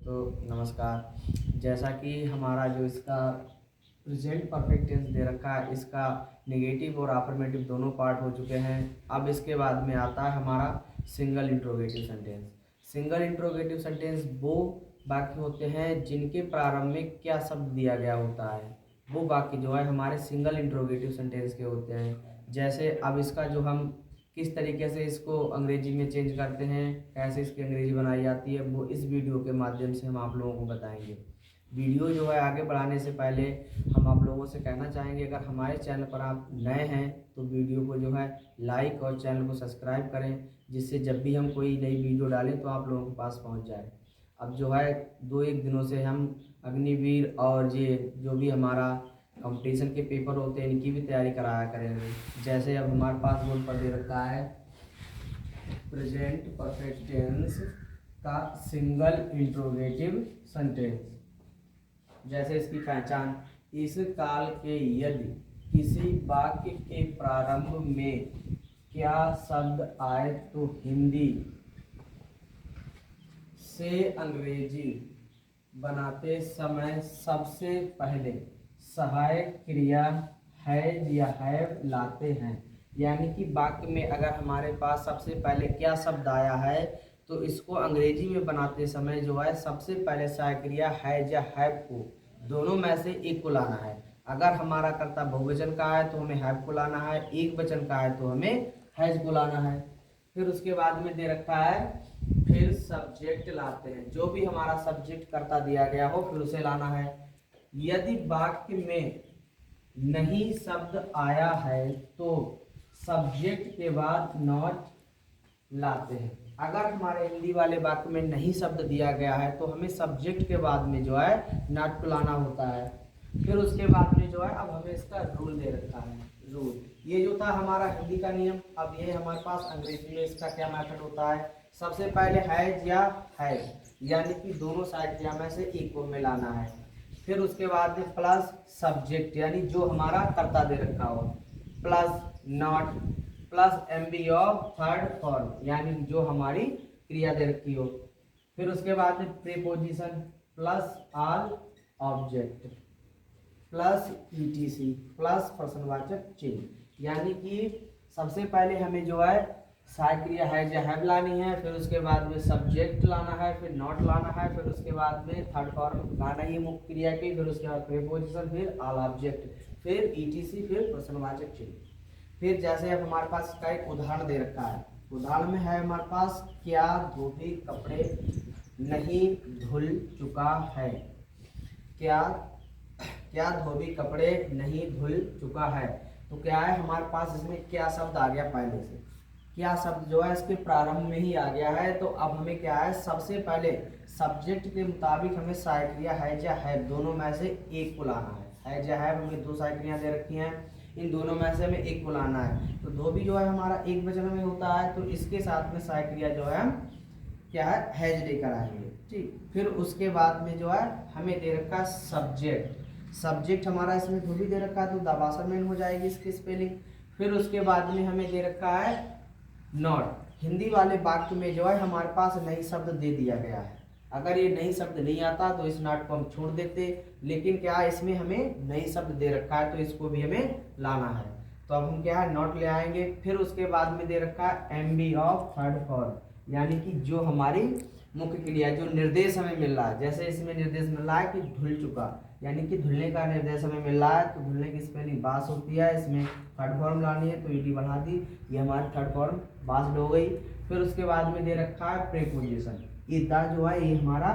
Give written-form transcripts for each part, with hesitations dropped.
तो नमस्कार। जैसा कि हमारा जो इसका प्रेजेंट परफेक्ट टेंस दे रखा है, इसका नेगेटिव और अफर्मेटिव दोनों पार्ट हो चुके हैं। अब इसके बाद में आता है हमारा single interrogative sentence. Single interrogative sentence वो वाक्य होते हैं जिनके प्रारंभ में क्या शब्द दिया गया होता है, वो वाक्य जो है हमारे सिंगल इंट्रोगेटिव सेंटेंस के होते हैं। जैसे अब इसका जो हम किस तरीके से इसको अंग्रेजी में चेंज करते हैं, कैसे इसकी अंग्रेजी बनाई जाती है, वो इस वीडियो के माध्यम से हम आप लोगों को बताएंगे। वीडियो जो है आगे बढ़ाने से पहले हम आप लोगों से कहना चाहेंगे, अगर हमारे चैनल पर आप नए हैं तो वीडियो को जो है लाइक और चैनल को सब्सक्राइब करें, जिससे जब भी हम कोई नई वीडियो डालें तो आप लोगों के पास पहुंच जाए। अब जो है 2-1 दिनों से हम अग्निवीर और ये जो भी हमारा कंपटीशन के पेपर होते हैं इनकी भी तैयारी कराया करेंगे। जैसे अब हमारे पास बोर्ड पर दे रखा है प्रेजेंट परफेक्ट टेंस का सिंगल इंट्रोगेटिव सेंटेंस। जैसे इसकी पहचान, इस काल के यदि किसी वाक्य के प्रारंभ में क्या शब्द आए तो हिंदी से अंग्रेजी बनाते समय सबसे पहले सहायक क्रिया हैज या हैव लाते हैं। यानी कि वाक्य में अगर हमारे पास सबसे पहले क्या शब्द आया है तो इसको अंग्रेजी में बनाते समय जो है सबसे पहले सहायक क्रिया हैज या हैव को दोनों में से एक को लाना है। अगर हमारा कर्ता बहुवचन का है तो हमें हैव को लाना है, एक वचन का है तो हमें हैज को लाना है। फिर उसके बाद में दे रखा है फिर सब्जेक्ट लाते हैं, जो भी हमारा सब्जेक्ट कर्ता दिया गया हो फिर उसे लाना है। यदि वाक्य में नहीं शब्द आया है तो सब्जेक्ट के बाद नॉट लाते हैं। अगर हमारे हिंदी वाले वाक्य में नहीं शब्द दिया गया है तो हमें सब्जेक्ट के बाद में जो है नॉट को लाना होता है। फिर उसके बाद में जो है अब हमें इसका रूल दे रखा है। रूल ये जो था हमारा हिंदी का नियम, अब ये हमारे पास अंग्रेजी में इसका क्या मेथड होता है। सबसे पहले हैज या हैव यानी कि दोनों साइड क्रिया में से एक को हमें लाना है। फिर उसके बाद में प्लस सब्जेक्ट यानी जो हमारा कर्ता दे रखा हो, plus not, plus MB of third form यानी जो हमारी क्रिया दे रखी हो। फिर उसके बाद में preposition plus all object plus etc plus प्रश्नवाचक चिन्ह। यानी कि सबसे पहले हमें जो है सहायक क्रिया हैज या हैव लानी है, फिर उसके बाद में सब्जेक्ट लाना है, फिर नॉट लाना है, फिर उसके बाद में थर्ड फॉर्म लाना ही मुख्य क्रिया की, फिर उसके बाद प्रीपोजिशन, फिर ऑल ऑब्जेक्ट, फिर ईटीसी, फिर प्रश्नवाचक चिन्ह। फिर जैसे अब हमारे पास इसका एक उदाहरण दे रखा है। उदाहरण में है हमारे पास क्या धोबी कपड़े नहीं धुल चुका है। क्या धोबी कपड़े नहीं धुल चुका है। तो क्या है हमारे पास इसमें क्या शब्द आ गया, पहले से क्या शब्द जो है इसके प्रारंभ में ही आ गया है। तो अब हमें क्या है सबसे पहले सब्जेक्ट के मुताबिक हमें सहायक क्रिया हैज या हैव दोनों में से एक को लाना है। हैज या हैव हमें दो सहायक क्रिया दे रखी हैं, इन दोनों में से हमें एक को लाना है। तो धोबी जो है हमारा एक वचन में होता है तो इसके साथ में सहायक क्रिया जो है क्या है हैज लेकर आएंगे। ठीक, फिर उसके बाद में जो है हमें दे रखा सब्जेक्ट। सब्जेक्ट हमारा इसमें धोबी दे रखा है तो दबासन में हो जाएगी इसकी स्पेलिंग। फिर उसके बाद में हमें दे रखा है नॉट। हिंदी वाले वाक्य में जो है हमारे पास नई शब्द दे दिया गया है। अगर ये नई शब्द नहीं आता तो इस नॉट को हम छोड़ देते, लेकिन क्या इसमें हमें नई शब्द दे रखा है तो इसको भी हमें लाना है। तो अब हम क्या है नॉट ले आएंगे। फिर उसके बाद में दे रखा है एमबी ऑफ थर्ड फॉर्म यानी कि जो हमारी मुख्य क्रिया जो निर्देश हमें मिल रहा है। जैसे इसमें निर्देश मिल रहा है कि धुल चुका यानी कि धुलने का निर्देश हमें मिल रहा है, तो धुलने की स्पेलिंग बास होती है, इसमें थर्ड फॉर्म लानी है तो ईडी बढ़ा दी, ये हमारी थर्ड फॉर्म बास हो गई। फिर उसके बाद में दे रखा है प्रीपोजिशन, ये दा जो है ये हमारा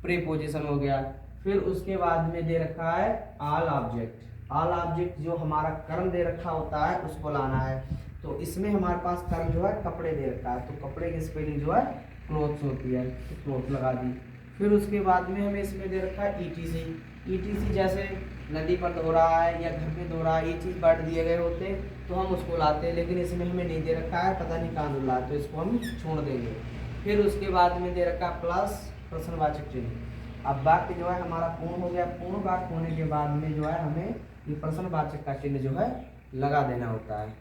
प्रीपोजिशन हो गया। फिर उसके बाद में दे रखा है ऑल ऑब्जेक्ट। ऑल ऑब्जेक्ट जो हमारा कर्म दे रखा होता है उसको लाना है। तो इसमें हमारे पास कर्म जो है कपड़े दे रखा है तो कपड़े की स्पेलिंग जो है क्लोथ्स होती है तो क्लोथ लगा दी। फिर उसके बाद में हमें इसमें दे रखा है ईटीसी। ईटीसी जैसे नदी पर धो रहा है या घर में धो रहा है, ये चीज़ वर्ड दिए गए होते तो हम उसको लाते, लेकिन इसमें हमें नहीं दे रखा है, पता नहीं कहाँ धुला है तो इसको हम छोड़ देंगे। फिर उसके बाद में दे रखा प्लस प्रश्नवाचक चिन्ह। अब वाक्य जो है हमारा पूर्ण हो गया। पूर्ण वाक्य होने के बाद में जो है हमें ये प्रश्नवाचक का चिन्ह जो है लगा देना होता है।